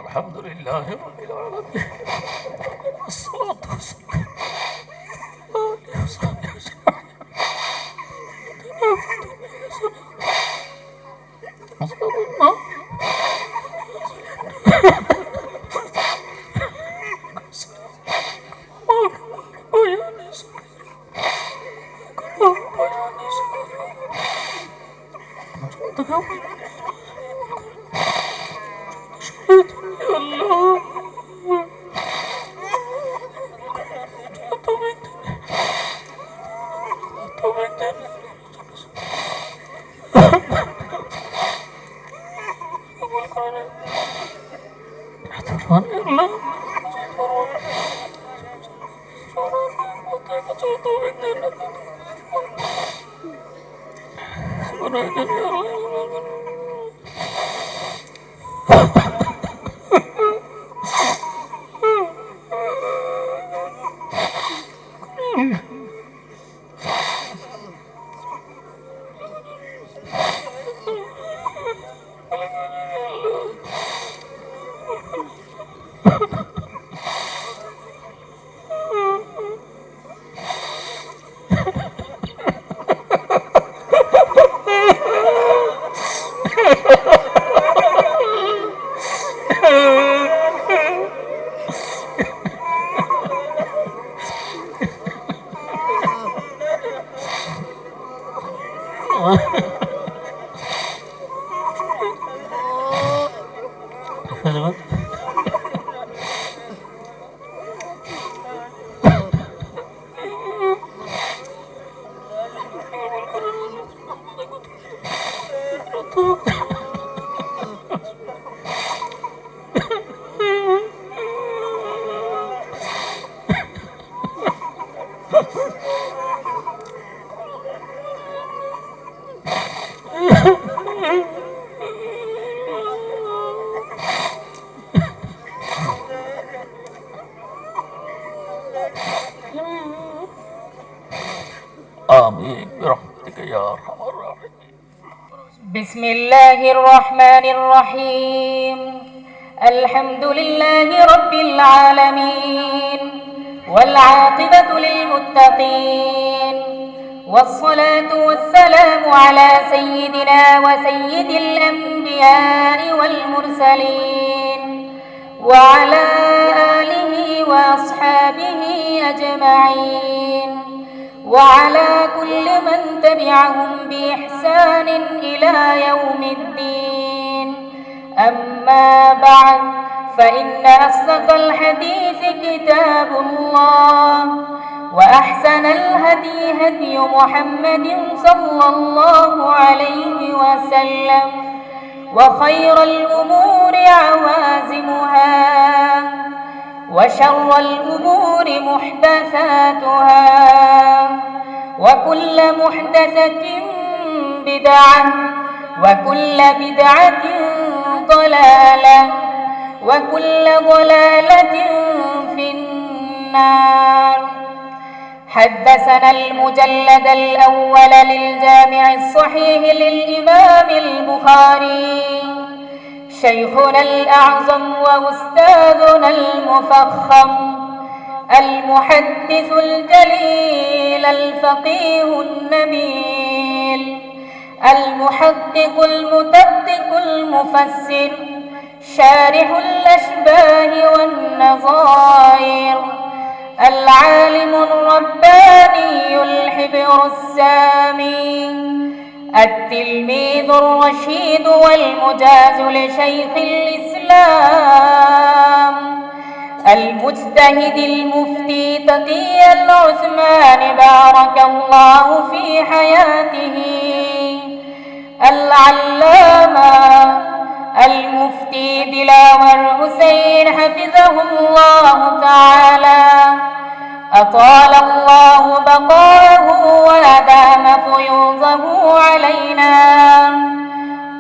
আলহামদুলিল্লাহ রাব্বিল আলামিন والصلاة والسلام على رسول الله آمين برحمتك يا أرحم الراحمين. بسم الله الرحمن الرحيم. الحمد لله رب العالمين والعاقبة للمتقين والصلاة والسلام على سيدنا وسيد الأنبياء والمرسلين وعلى آله وأصحابه أجمعين وعلى كل من تبعهم بإحسان إلى يوم الدين. أما بعد، فإن أصدق الحديث كتاب الله، وأحسن الهدي هدي محمد صلى الله عليه وسلم، وخير الأمور عوازمها، وشر الأمور محدثاتها، وكل محدثة بدعة، وكل بدعة ضلالة، وكل ضلالة في النار. حدثنا المجلد الأول للجامع الصحيح للإمام البخاري شيخنا الأعظم وأستاذنا المفخم المحدث الجليل الفقيه النبيل المحقق المدقق المفسر شارح الأشباه والنظائر العالم الرباني الحبر السامي التلميذ الرشيد والمجاز لشيخ الإسلام المجتهد المفتي تقي العثمان بارك الله في حياته العلامة المفتي دلاور حسين حفظه الله تعالى أطال الله بقاءه وأدام فيوضه علينا.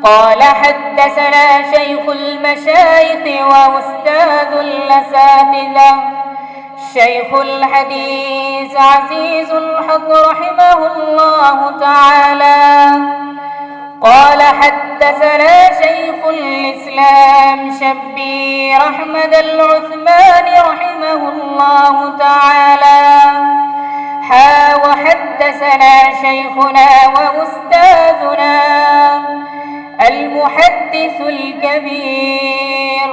قال حدثنا شيخ المشايخ وأستاذ الأساتذة شيخ الحديث عزيز الحق رحمه الله تعالى قال حدثنا شيخ الإسلام شبير أحمد العثماني رحمه الله تعالى وحدثنا شيخنا وأستاذنا المحدث الكبير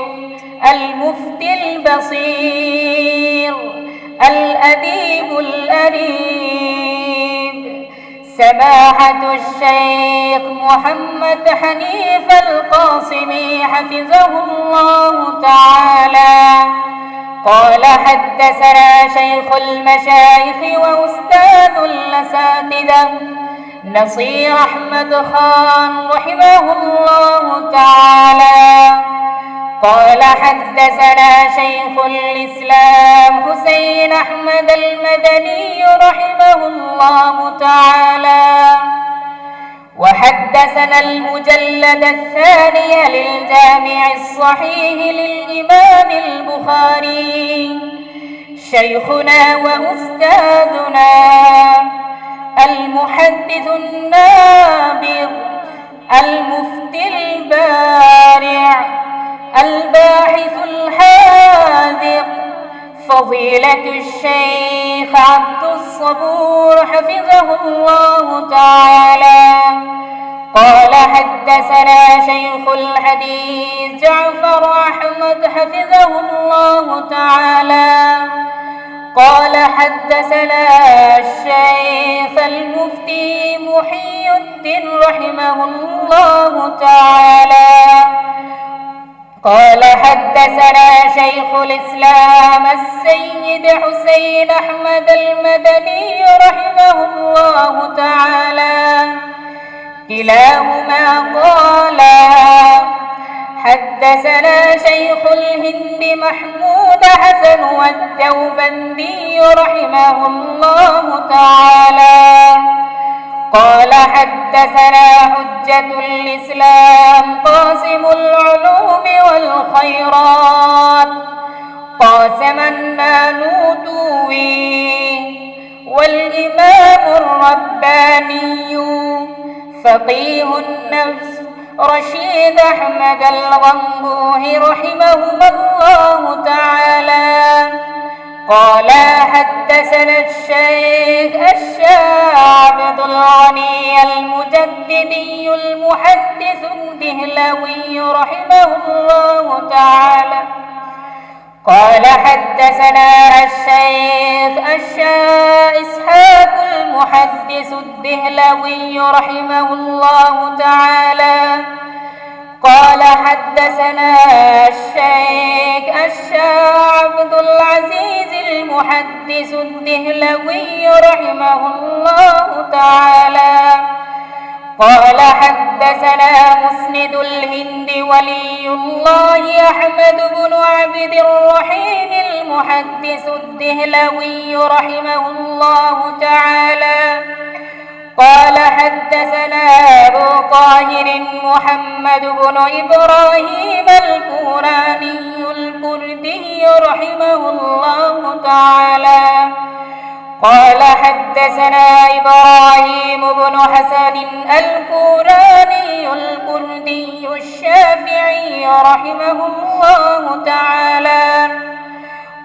المفتي البصير الأديب الأديب سماحة الشيخ محمد حنيف القاسمي حفظه الله تعالى قال حدثنا شيخ المشايخ وأستاذ الأساتذة نصير أحمد خان رحمه الله تعالى قال حدثنا شيخ الإسلام حسين أحمد المدني رحمه الله تعالى وحدثنا المجلد الثاني للجامع الصحيح للإمام البخاري شيخنا وأستاذنا المحدث النابغ المفتي البارع الباحث الحاذق فضيلة الشيخ عبد الصبور حفظه الله تعالى قال حدثنا شيخ الحديث جعفر أحمد حفظه الله تعالى قال حدثنا الشيخ المفتي محي الدين رحمه الله تعالى قال حدثنا شيخ الإسلام السيد حسين أحمد المدني رحمه الله تعالى كلاهما قال حدثنا شيخ الهند محمود حسن والدوبندي رحمه الله تعالى قال حدثنا حجة الإسلام قاسم العلوم والخيرات قاسم النانوتوي والإمام الرباني فقيه النفس رشيد أحمد الغنبوه رحمهما الله تعالى قال حدثنا الشيخ عبد الغني المجددي المحدث الدهلوي رحمه الله تعالى قال حدثنا الشيخ إسحاق المحدث الدهلوي رحمه الله تعالى قال حدثنا الشيخ عبد العزيز المحدث الدهلوي رحمه الله تعالى قال حدثنا مسند الهند ولي الله أحمد بن عبد الرحيم المحدث الدهلوي رحمه الله تعالى قال حدثنا أبو طاهر محمد بن إبراهيم الكوراني الكردي رحمه الله تعالى قال حدثنا إبراهيم بن حسن الكوراني الكردي الشافعي رحمه الله تعالى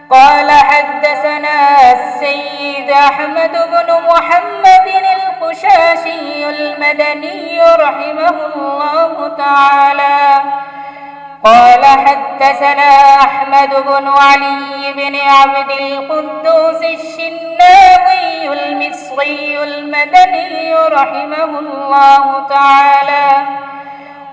قال حدثنا السيد أحمد بن محمد القشاشي المدني رحمه الله تعالى قال حدثنا أحمد بن علي بن عبد القدوس الشناوي المصري المدني رحمه الله تعالى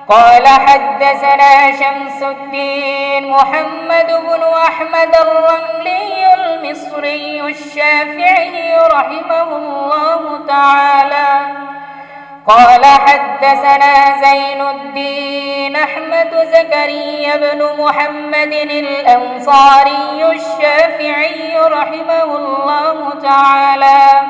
قال حدثنا شمس الدين محمد بن أحمد الرملي المصري الشافعي رحمه الله تعالى قال حدثنا زين الدين أحمد زكريا بن محمد الأنصاري الشافعي رحمه الله تعالى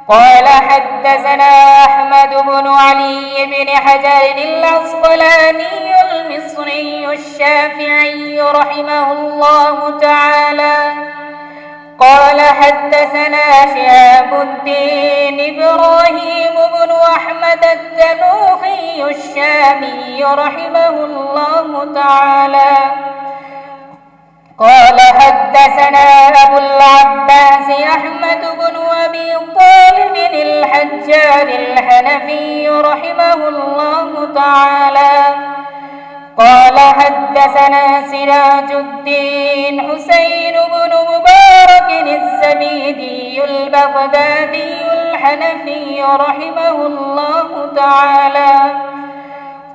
قال حدثنا أحمد بن علي بن حجر العسقلاني المصري الشافعي رحمه الله تعالى قال حدثنا شهاب الدين إبراهيم بن أحمد التنوخي الشامي رحمه الله تعالى قال حدثنا أبو العباس أحمد بن أبي طالب الحجار الحنفي رحمه الله تعالى قال حدثنا سراج الدين حسين بن مبارك الزبيدي البغدادي الحنفي رحمه الله تعالى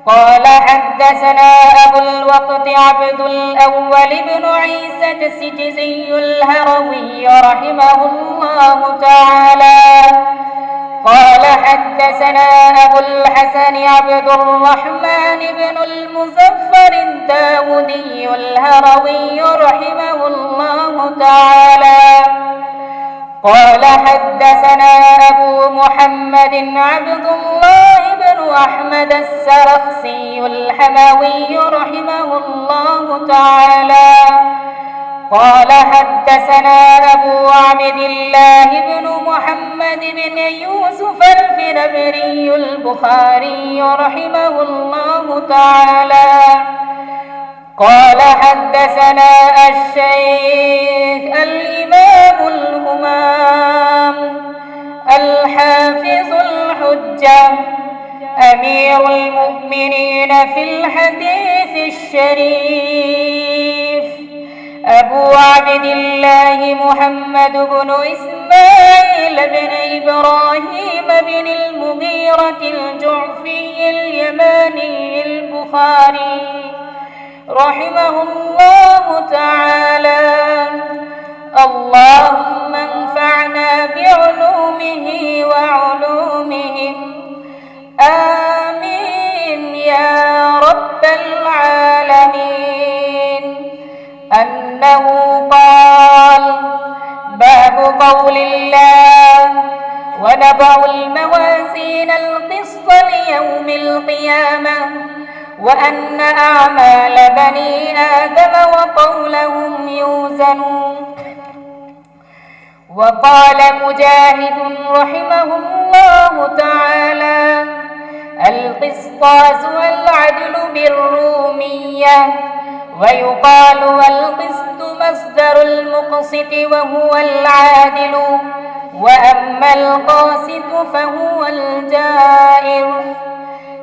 قال حدثنا أبو الوقت عبد الأول بن عيسى السجزي الهروي رحمه الله تعالى قال حدثنا أبو الحسن عبد الرحمن بن المزفر الداودي الهروي رحمه الله تعالى قال حدثنا أبو محمد عبد الله بن أحمد السرخسي الحموي رحمه الله تعالى قال حدثنا أبو عبد الله بن محمد بن يوسف الفربري البخاري رحمه الله تعالى قال حدثنا الشيخ الإمام الهمام الحافظ الحجة أمير المؤمنين في الحديث الشريف أبو عبد الله محمد بن إسماعيل بن إبراهيم بن المغيرة الجعفي اليماني البخاري رحمه الله تعالى اللهم انفعنا بعلومه وعلومهم آمين يا رب العالمين أنه قال باب قول الله ونضع الموازين القسط ليوم القيامة وأن أعمال بني آدم وقولهم يوزنون وقال مجاهد رحمه الله تعالى القسطاس والعدل بالرومية ويقال القسط مصدر المقسط وهو العادل وأما القاسط فهو الجائر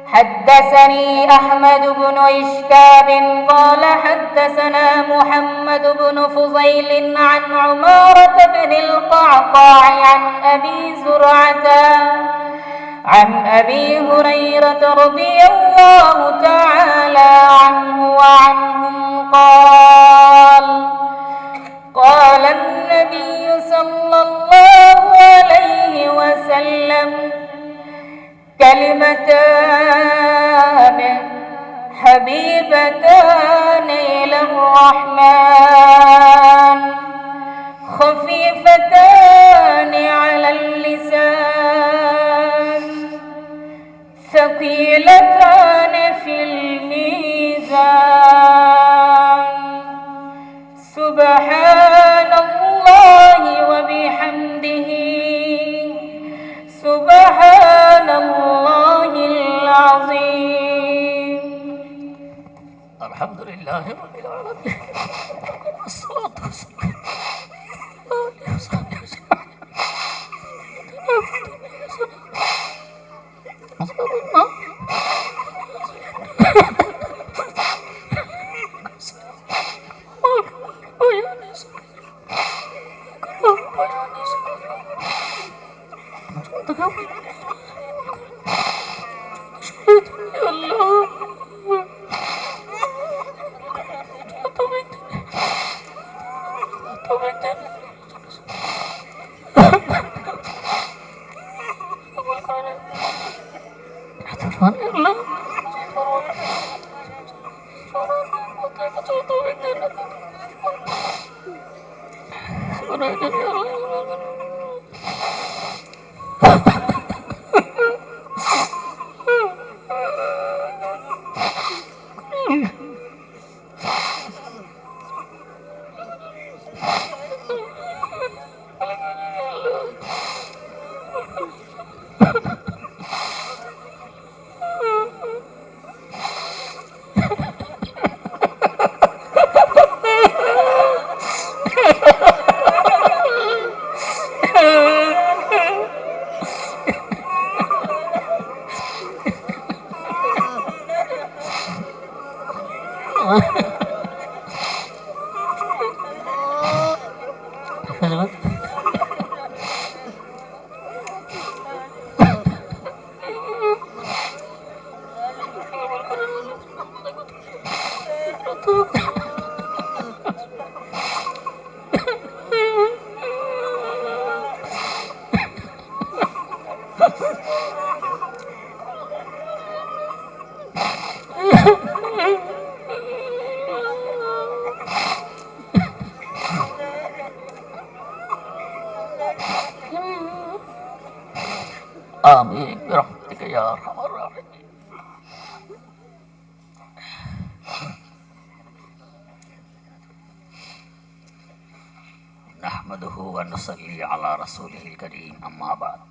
حدثني أحمد بن إشكاب قال حدثنا محمد بن فضيل عن عمارة بن القعقاع عن أبي زرعة عن أبي هريرة رضي الله تعالى عنه وعنهم قال النبي صلى الله عليه وسلم كلمتان حبيبتان إلى الرحمن خفيفتان على اللسان ثقيلتان في الميزان سبحان الله وبحمده سبحان الله العظيم الحمد لله رب العالمين الصلاة والسلام على وصحبه أجمعين যাবে। آمين برحمتك يا أرحم الراحمين. نحمده ونصلي على رسوله الكريم أما بعد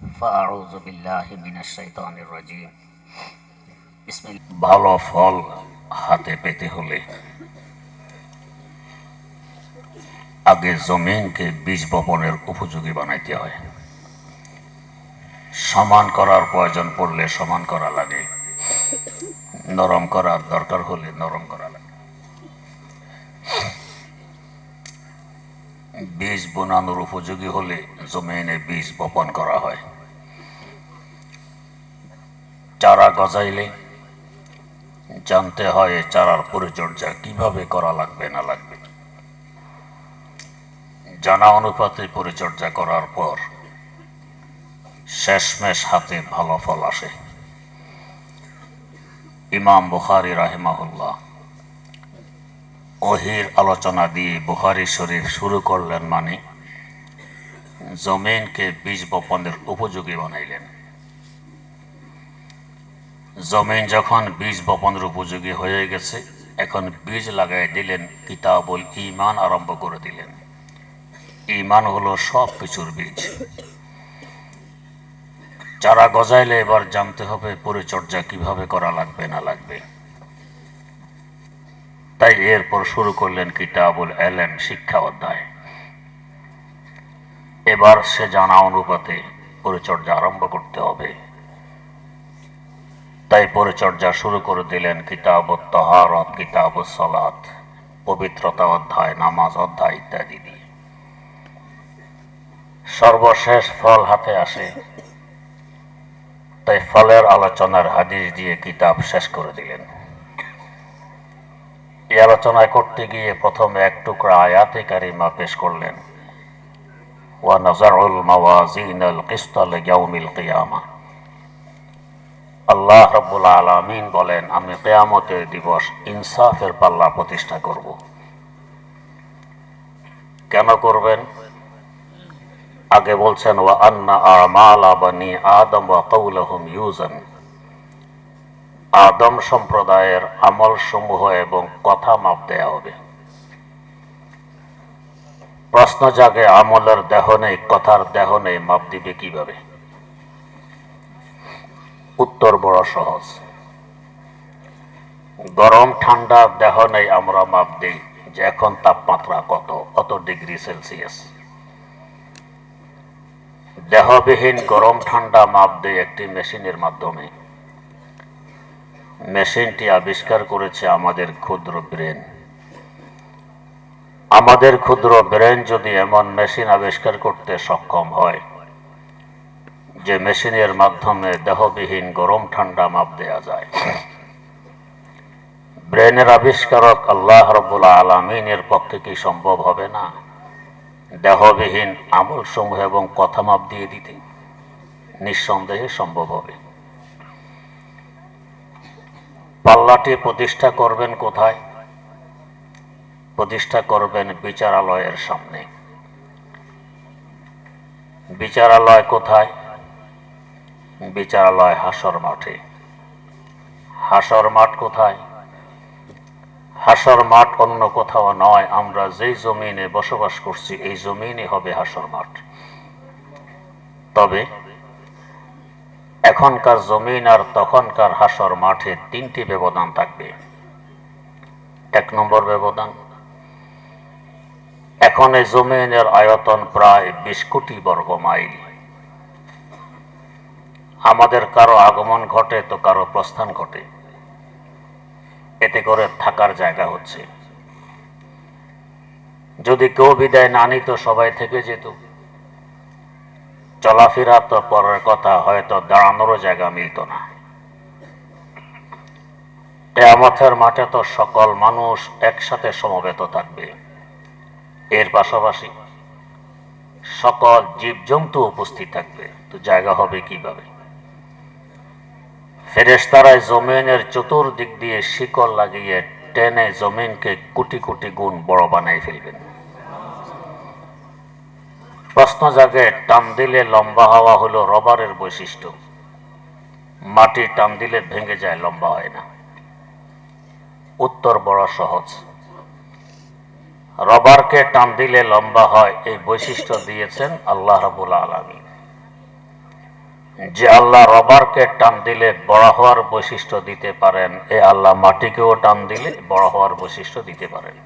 فأعوذ بالله من الشيطان الرجيم بسم الله. ভালো ফল হাতে পেতে হলে আগে জমিনকে বীজ বপনের উপযোগী বানাইতে হয়। সমান করার প্রয়োজন পড়লে সমান করা লাগে, নরম করার দরকার হলে নরম করা লাগে। বীজ বোনানোর উপযোগী হলে জমিনে বীজ বপন করা হয়। চারা গজাইলে জানতে হয় চারার পরিচর্যা কিভাবে করা লাগবে না লাগবে। জানা অনুপাতে পরিচর্যা করার পর শেষমেশ হাতে ভালো ফল আসে। ইমাম বুখারী রাহিমাহুল্লাহ ওহীর আলোচনা দিয়ে বুখারী শরীফ শুরু করলেন, মানে জমিনকে বীজ বপনের উপযোগী বানাইলেন। জমিন যখন বীজ বপনের উপযোগী হয়ে গেছে, এখন বীজ লাগাই দিলেন, কিতাবুল ঈমান আরম্ভ করে দিলেন। ঈমান হলো সব কিছুর বীজ। চারা গজাইলে এবার জানতে হবে পরিচর্যা কিভাবে করা লাগবে না লাগবে। তাই এরপর শুরু করলেন কিতাবুল ইলম, শিক্ষা অধ্যায়। এবার সে জানা অনুপাতে পরিচর্যা আরম্ভ করতে হবে। তাই পরিচর্যা শুরু করে দিলেন কিতাবুত তাহারাত, কিতাবুস সালাত, পবিত্রতা অধ্যায়, নামাজ অধ্যায় ইত্যাদি দিয়ে। সর্বশেষ ফল হাতে আসে, তাই ফলের আলোচনার হাদিস দিয়ে কিতাব শেষ করে দিলেন। এই আলোচনায় করতে গিয়ে প্রথমে এক টুকরা আয়াতে কারিমা পেশ করলেন, ওয়া নাযাউল মাওয়াজিনাল কিসতা লিয়াউমিল কিয়ামা। আল্লাহ রাব্বুল আলামিন বলেন, আমি কিয়ামতের দিবস ইনসাফের পাল্লা প্রতিষ্ঠা করব। কেন করবেন? আগে বলছেন, ওয়া আন্না আমালা বানি আদম ওয়া কাওলাহুম ইউজান। আদম সম্প্রদায়ের আমল সমূহ এবং কথা মাপ দেয়া হবে। প্রশ্ন জাগে, আমলের দেহ নেই, কথার দেহ নেই, মাপ দিবে কিভাবে? উত্তর বড় সহজ। গরম ঠান্ডা দেহ নেই, আমরা মাপ দিই যে এখন তাপমাত্রা কত ডিগ্রি সেলসিয়াস। দেহবিহীন গরম ঠান্ডা মাপ দেয় একটি মেশিনের মাধ্যমে। মেশিনটি আবিষ্কার করেছে আমাদের ক্ষুদ্র ব্রেন। আমাদের ক্ষুদ্র ব্রেন যদি এমন মেশিন আবিষ্কার করতে সক্ষম হয় যে মেশিনের মাধ্যমে দেহবিহীন গরম ঠান্ডা মাপ দেয়া যায়, ব্রেনের আবিষ্কারক আল্লাহ রাব্বুল আলামিনের পক্ষে কি সম্ভব হবে না দেহবিহীন আমল সমূহ এবং কথা মাপ দিয়ে দিতে? নিঃসন্দেহে সম্ভব হবে। পাল্লাটি প্রতিষ্ঠা করবেন কোথায়? প্রতিষ্ঠা করবেন বিচারালয়ের সামনে। বিচারালয় কোথায়? বিচারালয় হাসর মাঠে। হাসর মাঠ কোথায়? হাসর মাঠ অন্য কোথাও নয়, আমরা যেই জমিনে বসবাস করছি এই জমিনে হবে হাসর মাঠ। তবে এখনকার জমিন আর তখনকার হাসর মাঠে তিনটি ব্যবধান থাকবে। এক নম্বর ব্যবধান, এখন এই জমিনের আয়তন প্রায় 20 কোটি বর্গ মাইল। আমাদের কারো আগমন ঘটে তো কারো প্রস্থান ঘটে, এতে করে থাকার জায়গা হচ্ছে। যদি কেউ বিদায় না নিত সবাই থেকে যেত, চলাফেরা তো পরের কথা, হয়তো দাঁড়ানোরও জায়গা মিলত না। কিয়ামতের মাঠে তো সকল মানুষ একসাথে সমবেত থাকবে, এর পাশাপাশি সকল জীবজন্তু উপস্থিত থাকবে, তো জায়গা হবে কিভাবে? ফেরেশতারাই জমিনের চতুর্দিক দিয়ে শিকল লাগিয়ে টেনে জমিনকে কোটি কোটি গুণ বড় বানাই ফেলবেন। প্রশ্ন জাগে, টান দিলে লম্বা হওয়া হলো রবারের বৈশিষ্ট্য, মাটি টান দিলে ভেঙে যায়, লম্বা হয় না। উত্তর বড় সহজ, রবারকে টান দিলে লম্বা হয়, এই বৈশিষ্ট্য দিয়েছেন আল্লাহ রাব্বুল আলামিন। যে আল্লাহ রবারকে টান দিলে বড় হওয়ার বৈশিষ্ট্য দিতে পারেন, এ আল্লাহ মাটিকেও টান দিলে বড় হওয়ার বৈশিষ্ট্য দিতে পারেন।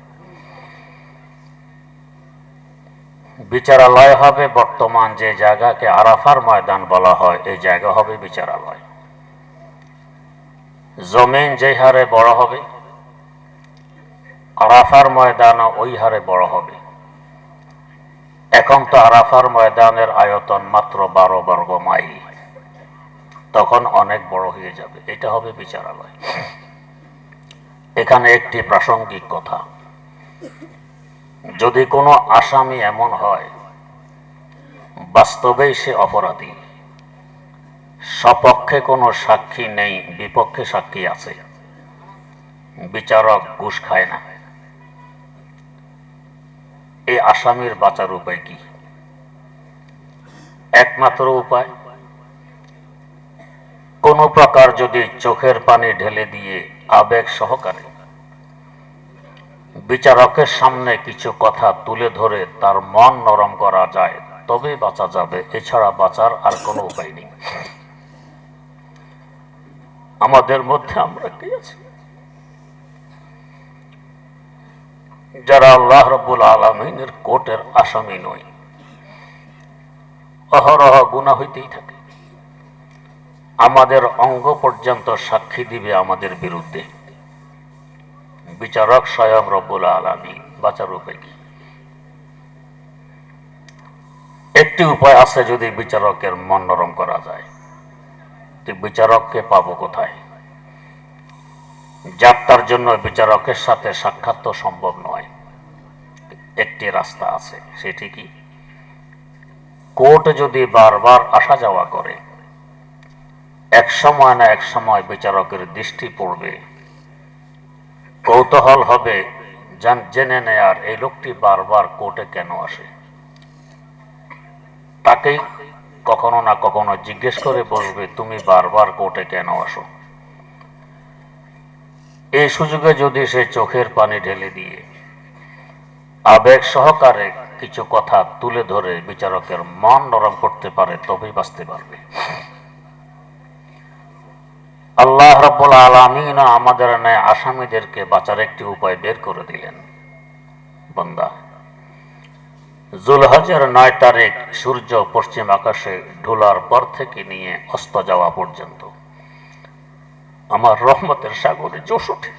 বিচারালয় হবে বর্তমান যে জায়গাকে আরাফার ময়দান বলা হয়, এই জায়গা হবে বিচারালয়। জমিন যে হারে বড় হবে, আরাফার ময়দানও ওই হারে বড় হবে। এখন তো আরাফার ময়দানের আয়তন মাত্র 12 বর্গ মাইল, তখন অনেক বড় হয়ে যাবে, এটা হবে বিচারালয়। এখানে একটি প্রাসঙ্গিক কথা, যদি কোনো আসামি এমন হয় বাস্তবেই সে অপরাধী, সপক্ষে কোনো সাক্ষী নেই, বিপক্ষে সাক্ষী আছে, বিচারক ঘুষ খায় না, এই আসামির বাঁচার উপায় কি? একমাত্র উপায়, কোন প্রকার যদি চোখের পানি ঢেলে দিয়ে আবেগ সহকারে বিচারকের সামনে কিছু কথা তুলে ধরে তার মন নরম করা যায়, তবে বাঁচা যাবে, এছাড়া বাঁচার আর কোনো উপায় নেই। আমাদের মধ্যে আমরা কে আছি যারা আল্লাহ রাব্বুল আলামিনের কোর্টের আসামি নই? অহরহ গুনাহ হইতেই থাকে, আমাদের অঙ্গ পর্যন্ত সাক্ষী দিবে আমাদের বিরুদ্ধে। বিচারক স্বয়ং রব্বুল আলামিন, বাঁচার উপায় কি? একটি উপায় আছে, যদি বিচারকের মন নরম করা যায়। বিচারককে পাবো কোথায়? যাত্রার জন্য বিচারকের সাথে সাক্ষাৎ তো সম্ভব নয়, একটি রাস্তা আছে, সেটি কি? কোর্টে যদি বারবার আসা যাওয়া করে, এক সময় না এক সময় বিচারকের দৃষ্টি পড়বে, কৌতূহল হবে জেনে নেয়ার এই লোকটি বারবার কোর্টে কেন আসে। তাকেই কখনো না কখনো জিজ্ঞেস করে বলবে, তুমি বারবার কোর্টে কেন আসো? এই সুযোগে যদি সে চোখের পানি ঢেলে দিয়ে আবেগ সহকারে কিছু কথা তুলে ধরে বিচারকের মন নরম করতে পারে, তবেই বাঁচতে পারবে। আল্লাহ রাব্বুল আলামিন আমাদের ন্যায় আসামিদেরকে বাঁচার একটি উপায় বের করে দিলেন। বান্দা, যুলহজ্জের 9 তারিখ সূর্য পশ্চিম আকাশে ঢোলার পর থেকে নিয়ে অস্ত যাওয়া পর্যন্ত আমার রহমতের সাগরে জোশ ওঠে,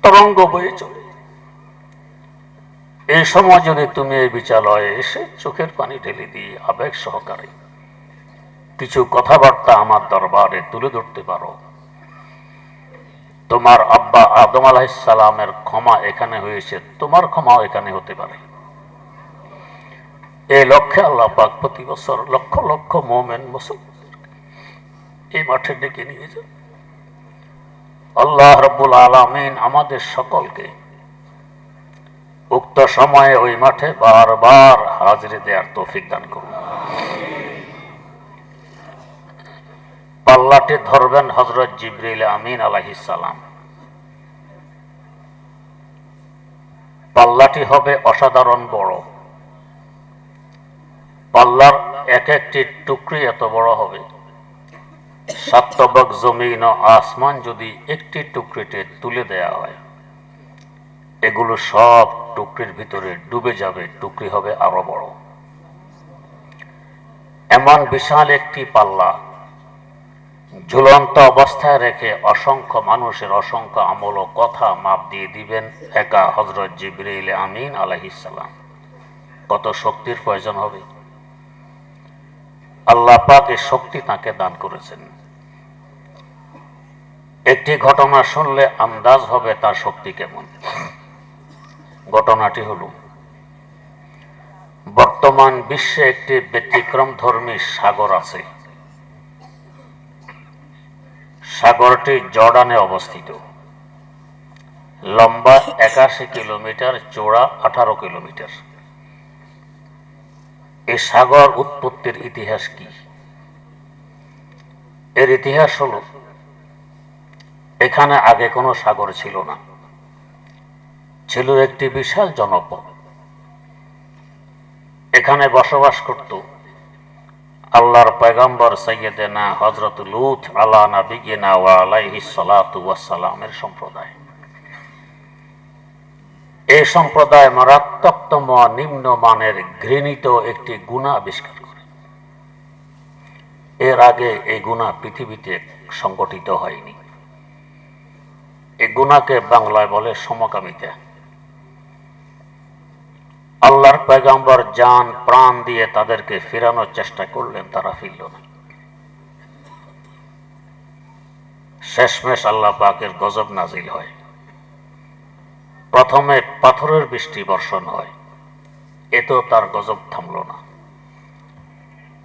তরঙ্গ বয়ে চলে। এই সময় যদি তুমি এই বিচারালয়ে এসে চোখের পানি ঢেলে দিয়ে আবেগ সহকারে কিছু কথাবার্তা আমার দরবারে তুলে ধরতে পারো, তোমার আব্বা আদম আলাইহিস সালামের ক্ষমা এখানে হয়েছে, তোমার ক্ষমাও এখানে হতে পারে। এই লক্ষ্যে আল্লাহ পাক প্রতি বছর লক্ষ লক্ষ মুমিন মুসলমান এই মাঠে ডেকে নিয়ে যান। আল্লাহ রাব্বুল আলামিন আমাদের সকলকে উক্ত সময়ে ওই মাঠে বারবার হাজিরি দেওয়ার তৌফিক দান করুন। পাল্লাটি ধরবেন হযরত জিবরিল আমিন আলাইহিস সালাম। পাল্লাটি হবে অসাধারণ বড়, পাল্লার এক একটি টুকরি এত বড় হবে, 7 তবক জমিন ও আসমান যদি একটি টুকরিতে তুলে দেয়া হয়, এগুলো সব টুকরির ভিতরে ডুবে যাবে, টুকরি হবে আরো বড়। এমন বিশাল একটি পাল্লা ঝুলন্ত অবস্থায় রেখে অসংখ্য মানুষের অসংখ্য আমল ও কথা মাপ দিয়ে দিবেন একা হযরত জিবরাইল আমিন আলাইহিস সালাম। কত শক্তির প্রয়োজন হবে! আল্লাহ পাক এই শক্তি তাকে দান করেছেন। একটি ঘটনা শুনলে আন্দাজ হবে তার শক্তি কেমন। ঘটনাটি হল, বর্তমান বিশ্বে একটি ব্যতিক্রম ধর্মী সাগর আছে। সাগরটি জর্ডানে অবস্থিত। লম্বা 81 কিলোমিটার, চওড়া 18 কিলোমিটার। এই সাগর উৎপত্তির ইতিহাস কি? এর ইতিহাস হল, এখানে আগে কোনো সাগর ছিল না, ছিল একটি বিশাল জনপদ। এখানে বসবাস করত আল্লাহর পয়গম্বর সাইয়্যিদানা হযরত লূত আলা নাবিয়িনা ওয়া আলাইহিস সালাতু ওয়াস সালামের সম্প্রদায়। এই সম্প্রদায় মারাত্মকতম নিম্নমানের ঘৃণিত একটি গুনাহ আবিষ্কার করে। এর আগে এই গুনাহ পৃথিবীতে সংগঠিত হয়নি। এই গুনাহকে বাংলায় বলে সমকামিতা। আল্লাহর পয়গম্বর জান প্রাণ দিয়ে তাদেরকে ফেরানোর চেষ্টা করলেন, তারা ফিরল না। শেষমেশ আল্লাহ পাকের গজব নাজিল হয়। প্রথমে পাথরের বৃষ্টি বর্ষণ হয়, এতেও তার গজব থামল না।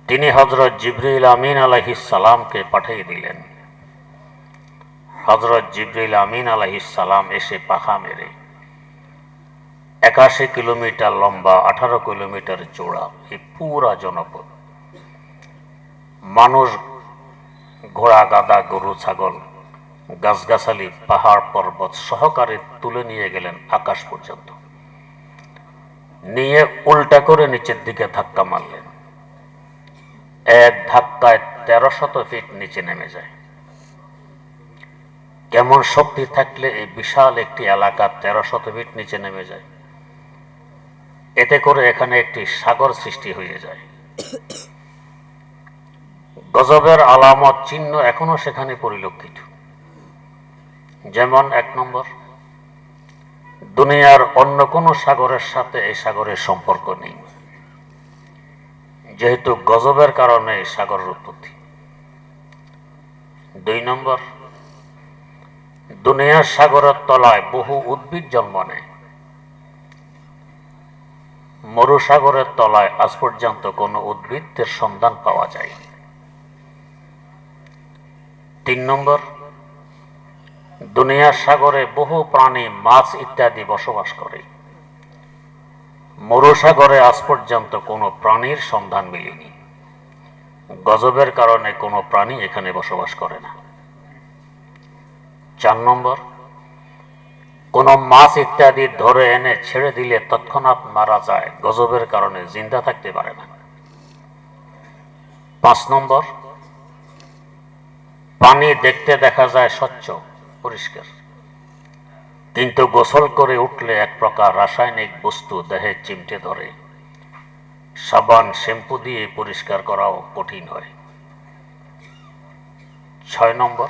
তিনি হযরত জিবরাইল আমিন আলাইহিস সালামকে পাঠিয়ে দিলেন। হযরত জিবরাইল আমিন আলাইহিস সালাম এসে পাখা মেরে 81 কিলোমিটার লম্বা, 18 কিলোমিটার চওড়া এই পুরা জনপদ, মানুষ, ঘোড়া, গাধা, গরু, ছাগল, গাছগাছালি, পাহাড় পর্বত সহকারে তুলে নিয়ে গেলেন আকাশ পর্যন্ত। নিয়ে উল্টা করে নিচের দিকে ধাক্কা মারলেন। এক ধাক্কায় 1300 ফিট নিচে নেমে যায়। কেমন শক্তি থাকলে এই বিশাল একটি এলাকা 1300 ফিট নিচে নেমে যায়? এতে করে এখানে একটি সাগর সৃষ্টি হয়ে যায়। গজবের আলামত চিহ্ন এখনো সেখানে পরিলক্ষিত। যেমন 1 নম্বর, দুনিয়ার অন্য কোনো সাগরের সাথে এই সাগরের সম্পর্ক নেই, যেহেতু গজবের কারণে সাগরের উৎপত্তি। 2 নম্বর, দুনিয়ার সাগরের তলায় বহু উদ্ভিদ জন্ম নেয়। মরুসাগরের তলায় আজ পর্যন্ত কোনো উদ্ভিদের সন্ধান পাওয়া যায়নি। 3 নম্বর, দুনিয়ার সাগরে বহু প্রাণী, মাছ ইত্যাদি বসবাস করে। মরুসাগরে আজ পর্যন্ত কোনো প্রাণীর সন্ধান মেলেনি। গজবের কারণে কোনো প্রাণী এখানে বসবাস করে না। 4 নম্বর, কোন মাছ ইত্যাদি ধরে এনে ছেড়ে দিলে তৎক্ষণাৎ মারা যায়, গজবের কারণে জিন্দা থাকতে পারে না। 5 নম্বর, পানি দেখতে দেখা যায় স্বচ্ছ, পরিষ্কার, কিন্তু গোসল করে উঠলে এক প্রকার রাসায়নিক বস্তু দেহে চিমটে ধরে। সাবান, শ্যাম্পু দিয়ে পরিষ্কার করাও কঠিন হয়। 6 নম্বর,